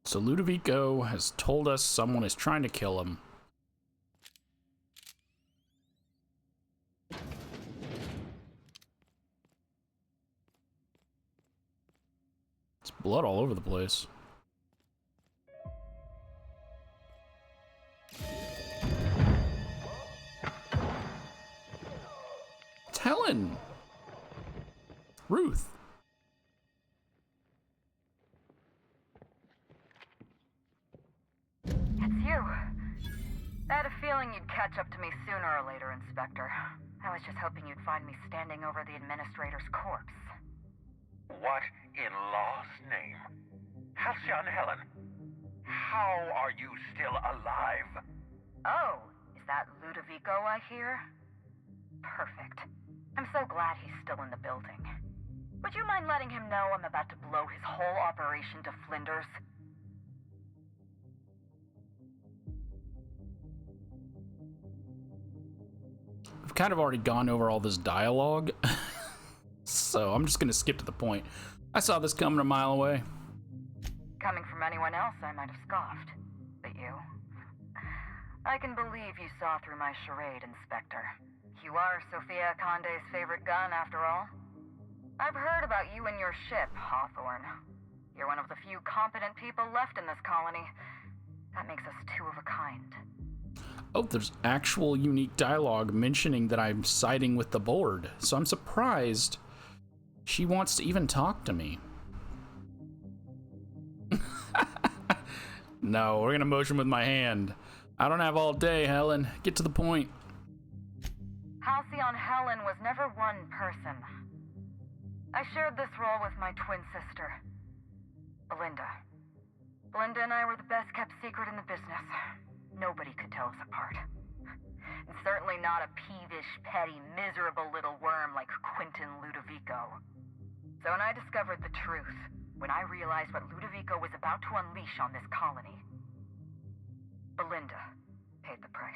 So Ludovico has told us someone is trying to kill him. There's blood all over the place. It's Helen! Ruth! It's you. I had a feeling you'd catch up to me sooner or later, Inspector. I was just hoping you'd find me standing over the administrator's corpse. What in law's name? Halcyon Helen, how are you still alive? Oh, is that Ludovico I hear? Perfect. I'm so glad he's still in the building. Would you mind letting him know I'm about to blow his whole operation to flinders? I've kind of already gone over all this dialogue, so I'm just gonna skip to the point. I saw this coming a mile away. Coming from anyone else, I might have scoffed. But you? I can believe you saw through my charade, Inspector. You are Sofia Conde's favorite gun, after all. I've heard about you and your ship, Hawthorne. You're one of the few competent people left in this colony. That makes us two of a kind. Oh, there's actual unique dialogue mentioning that I'm siding with the board, so I'm surprised she wants to even talk to me. No, we're gonna motion with my hand. I don't have all day, Helen. Get to the point. Halcyon Helen was never one person. I shared this role with my twin sister, Belinda. Belinda and I were the best kept secret in the business. Nobody could tell us apart. And certainly not a peevish, petty, miserable little worm like Quentin Ludovico. So when I discovered the truth, when I realized what Ludovico was about to unleash on this colony, Belinda paid the price.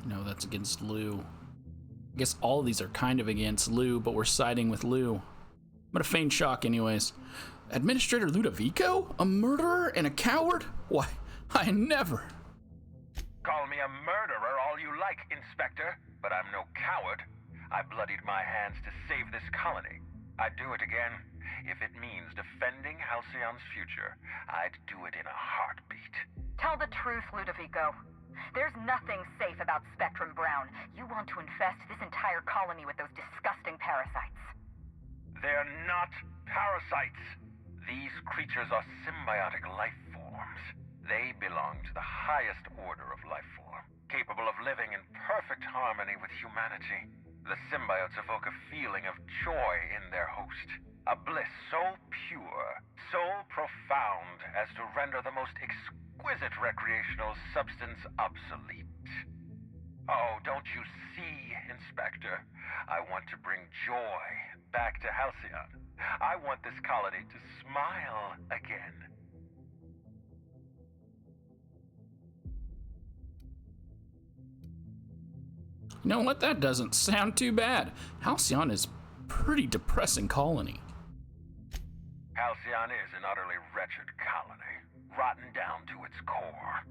No, that's against Lou. I guess all of these are kind of against Lou, but we're siding with Lou. I'm gonna feign shock anyways. Administrator Ludovico? A murderer and a coward? Why, I never. Call me a murderer all you like, Inspector, but I'm no coward. I bloodied my hands to save this colony. I'd do it again. If it means defending Halcyon's future, I'd do it in a heartbeat. Tell the truth, Ludovico. There's nothing safe about Spectrum Brown. You want to infest this entire colony with those disgusting parasites. They're not parasites. These creatures are symbiotic life forms. They belong to the highest order of life form, capable of living in perfect harmony with humanity. The symbiotes evoke a feeling of joy in their host, a bliss so pure, so profound as to render the most exquisite recreational substance obsolete. Oh, don't you see, Inspector? I want to bring joy back to Halcyon. I want this colony to smile again. You know what? That doesn't sound too bad. Halcyon is a pretty depressing colony. Halcyon is an utterly wretched colony, rotten down to its core.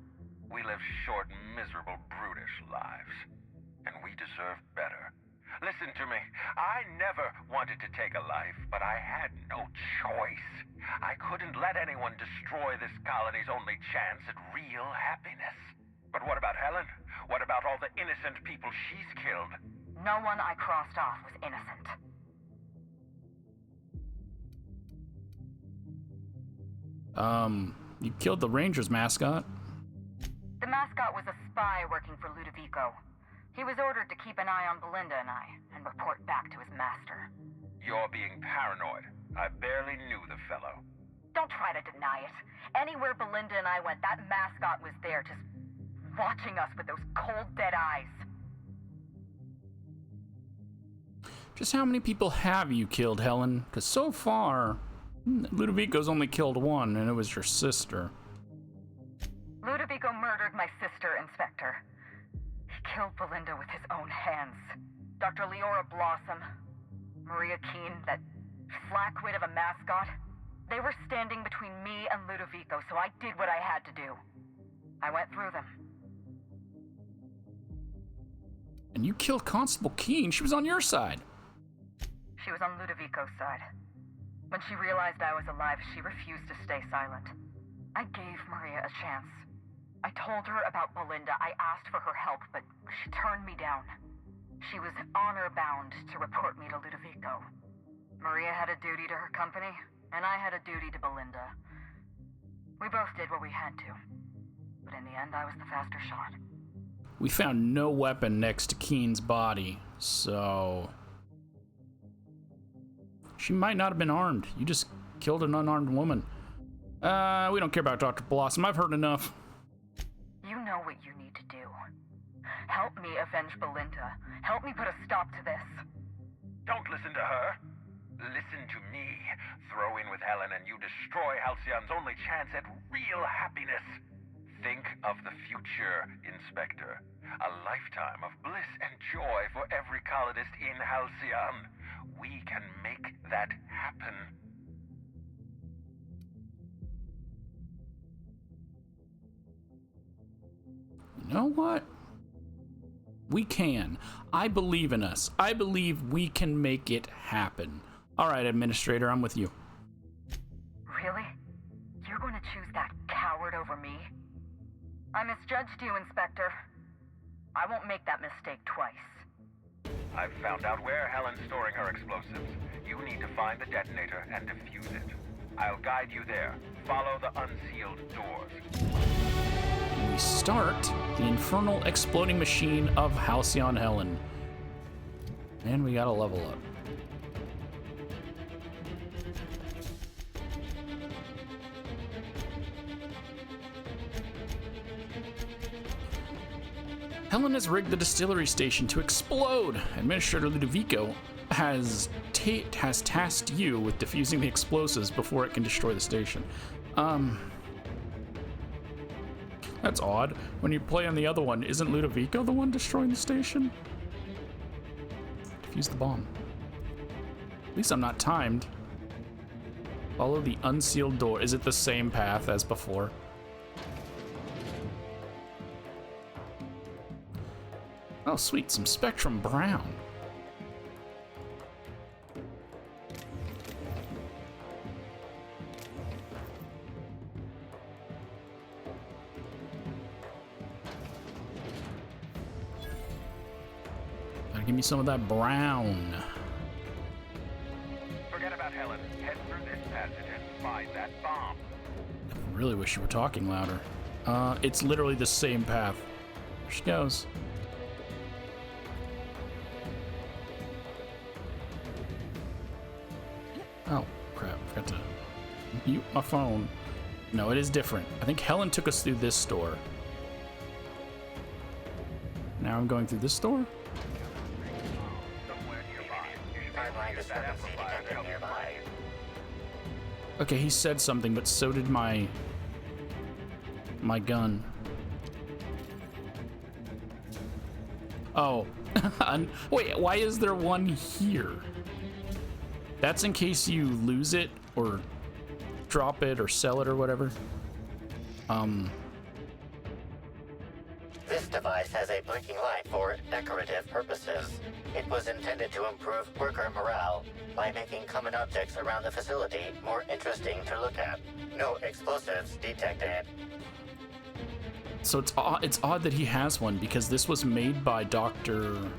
We live short, miserable, brutish lives, and we deserve better. Listen to me. I never wanted to take a life, but I had no choice. I couldn't let anyone destroy this colony's only chance at real happiness. But what about Helen? What about all the innocent people she's killed? No one I crossed off was innocent. You killed the Rangers mascot. The mascot was a spy working for Ludovico. He was ordered to keep an eye on Belinda and I, and report back to his master. You're being paranoid. I barely knew the fellow. Don't try to deny it. Anywhere Belinda and I went, that mascot was there, just watching us with those cold, dead eyes. Just how many people have you killed, Helen? Because so far, Ludovico's only killed one, and it was your sister. Ludovico murdered my sister, Inspector. He killed Belinda with his own hands. Dr. Leora Blossom, Maria Keene, that flackwit of a mascot, they were standing between me and Ludovico, so I did what I had to do. I went through them. And you killed Constable Keene. She was on your side. She was on Ludovico's side. When she realized I was alive, she refused to stay silent. I gave Maria a chance. I told her about Belinda. I asked for her help, but she turned me down. She was honor-bound to report me to Ludovico. Maria had a duty to her company, and I had a duty to Belinda. We both did what we had to. But in the end, I was the faster shot. We found no weapon next to Keene's body, so... she might not have been armed. You just killed an unarmed woman. We don't care about Dr. Blossom. I've heard enough. You know what you need to do. Help me avenge Belinda. Help me put a stop to this. Don't listen to her. Listen to me. Throw in with Helen and you destroy Halcyon's only chance at real happiness. Think of the future, Inspector. A lifetime of bliss and joy for every colonist in Halcyon. We can make that happen. You know what? We can. I believe in us. I believe we can make it happen. All right, Administrator, I'm with you. Really? You're going to choose that coward over me? I misjudged you, Inspector. I won't make that mistake twice. I've found out where Helen's storing her explosives. You need to find the detonator and defuse it. I'll guide you there. Follow the unsealed doors. We start the infernal exploding machine of Halcyon Helen. And we gotta level up. Helen has rigged the distillery station to explode. Administrator Ludovico has tasked you with defusing the explosives before it can destroy the station. That's odd. When you play on the other one, isn't Ludovico the one destroying the station? Defuse the bomb. At least I'm not timed. Follow the unsealed door. Is it the same path as before? Oh, sweet. Some Spectrum Brown. Gotta give me some of that brown. Forget about Helen. Head through this passage and find that bomb. I really wish you were talking louder. It's literally the same path. There she goes. Oh, crap. Forgot to mute my phone. No, it is different. I think Helen took us through this door. Now I'm going through this door? Okay, he said something, but so did my gun. Oh. Wait, why is there one here? That's in case you lose it or drop it or sell it or whatever. This device has a blinking light for decorative purposes. It was intended to improve worker morale by making common objects around the facility more interesting to look at. No explosives detected. So it's odd that he has one because this was made by Dr.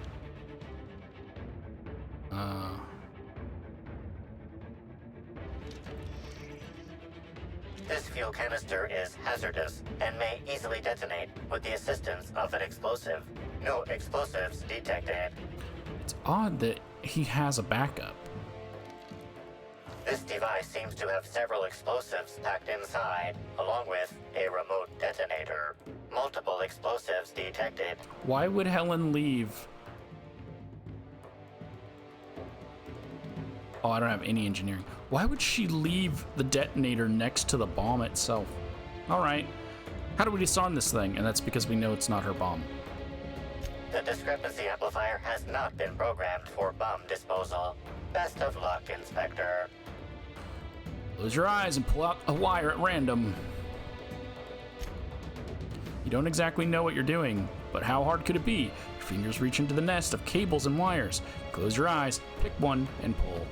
This fuel canister is hazardous and may easily detonate with the assistance of an explosive. No explosives detected. It's odd that he has a backup. This device seems to have several explosives packed inside, along with a remote detonator. Multiple explosives detected. Why would Helen leave? Oh, I don't have any engineering. Why would she leave the detonator next to the bomb itself? All right. How do we disarm this thing? And that's because we know it's not her bomb. The discrepancy amplifier has not been programmed for bomb disposal. Best of luck, Inspector. Close your eyes and pull out a wire at random. You don't exactly know what you're doing, but how hard could it be? Your fingers reach into the nest of cables and wires. Close your eyes, pick one, and pull.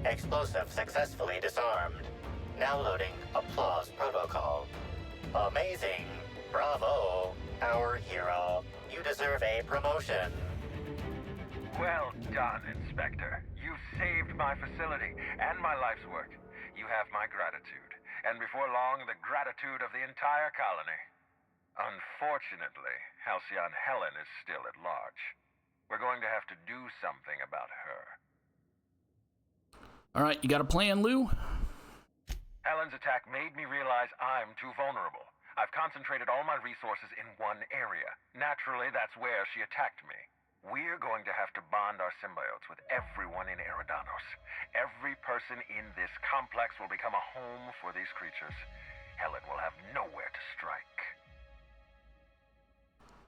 Explosive successfully disarmed. Now loading applause protocol. Amazing. Bravo. Our hero. You deserve a promotion. Well done, Inspector. You've saved my facility and my life's work. You have my gratitude, and before long, the gratitude of the entire colony. Unfortunately, Halcyon Helen is still at large. We're going to have to do something about her. All right, you got a plan, Lou? Helen's attack made me realize I'm too vulnerable. I've concentrated all my resources in one area. Naturally, that's where she attacked me. We're going to have to bond our symbiotes with everyone in Eridanos. Every person in this complex will become a home for these creatures. Helen will have nowhere to strike.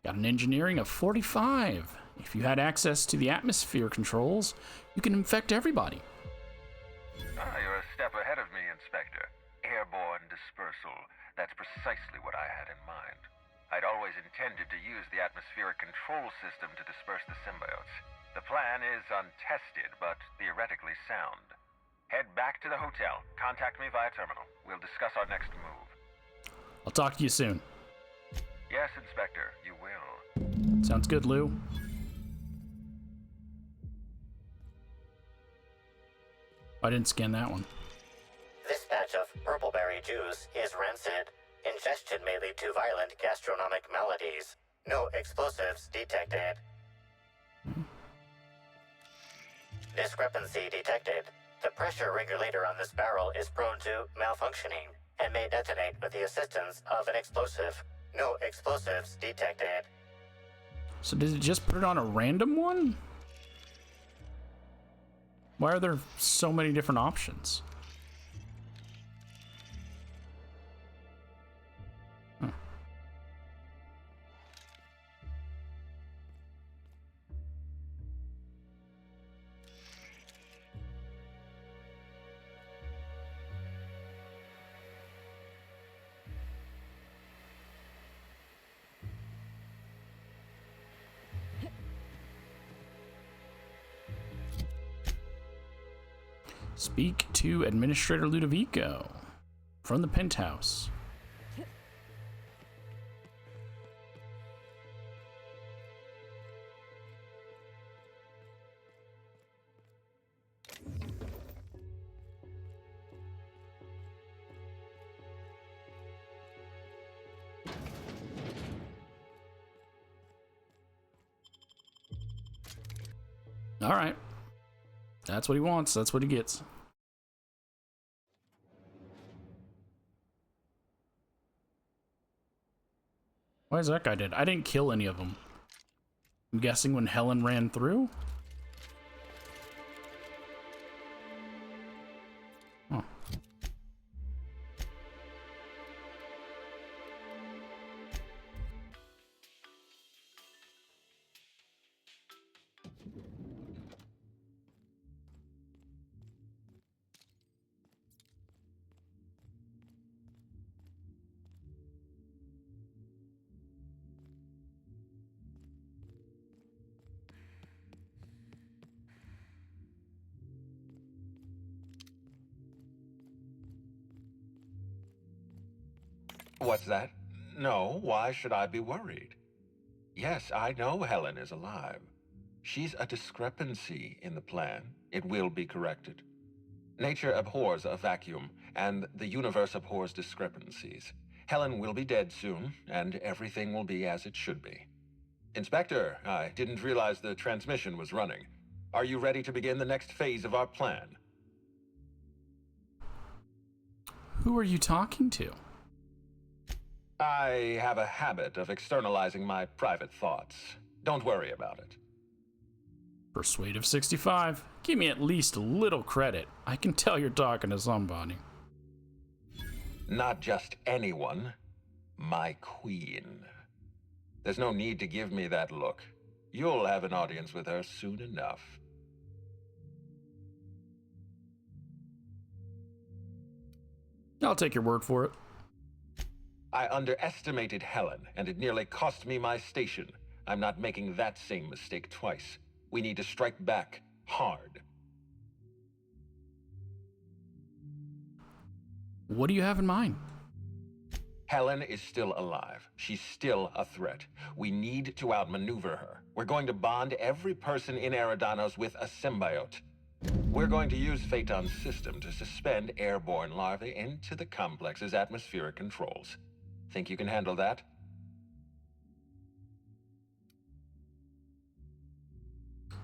Got an engineering of 45. If you had access to the atmosphere controls, you can infect everybody. You're a step ahead of me, Inspector. Airborne dispersal. That's precisely what I had in mind. I'd always intended to use the atmospheric control system to disperse the symbiotes. The plan is untested, but theoretically sound. Head back to the hotel. Contact me via terminal. We'll discuss our next move. I'll talk to you soon. Yes, Inspector, you will. Sounds good, Lou. I didn't scan that one. This batch of purpleberry juice is rancid. Ingestion may lead to violent gastronomic maladies. No explosives detected. Discrepancy detected. The pressure regulator on this barrel is prone to malfunctioning and may detonate with the assistance of an explosive. No explosives detected. So did it just put it on a random one? Why are there so many different options? Huh. Speak to Administrator Ludovico from the penthouse. All right. That's what he wants. That's what he gets. Why is that guy dead? I didn't kill any of them. I'm guessing when Helen ran through? Huh. What's that? No, why should I be worried? Yes, I know Helen is alive. She's a discrepancy in the plan. It will be corrected. Nature abhors a vacuum, and the universe abhors discrepancies. Helen will be dead soon, and everything will be as it should be. Inspector, I didn't realize the transmission was running. Are you ready to begin the next phase of our plan? Who are you talking to? I have a habit of externalizing my private thoughts. Don't worry about it. Persuasive 65. Give me at least a little credit. I can tell you're talking to somebody. Not just anyone, my queen. There's no need to give me that look. You'll have an audience with her soon enough. I'll take your word for it. I underestimated Helen, and it nearly cost me my station. I'm not making that same mistake twice. We need to strike back hard. What do you have in mind? Helen is still alive. She's still a threat. We need to outmaneuver her. We're going to bond every person in Eridanos with a symbiote. We're going to use Phaeton's system to suspend airborne larvae into the complex's atmospheric controls. Think you can handle that?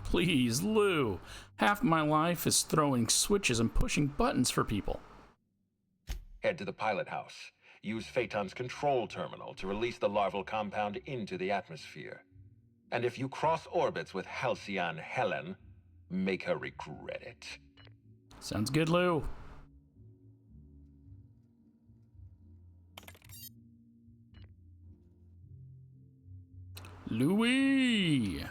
Please, Lou. Half my life is throwing switches and pushing buttons for people. Head to the pilot house. Use Phaeton's control terminal to release the larval compound into the atmosphere. And if you cross orbits with Halcyon Helen, make her regret it. Sounds good, Lou. Louis!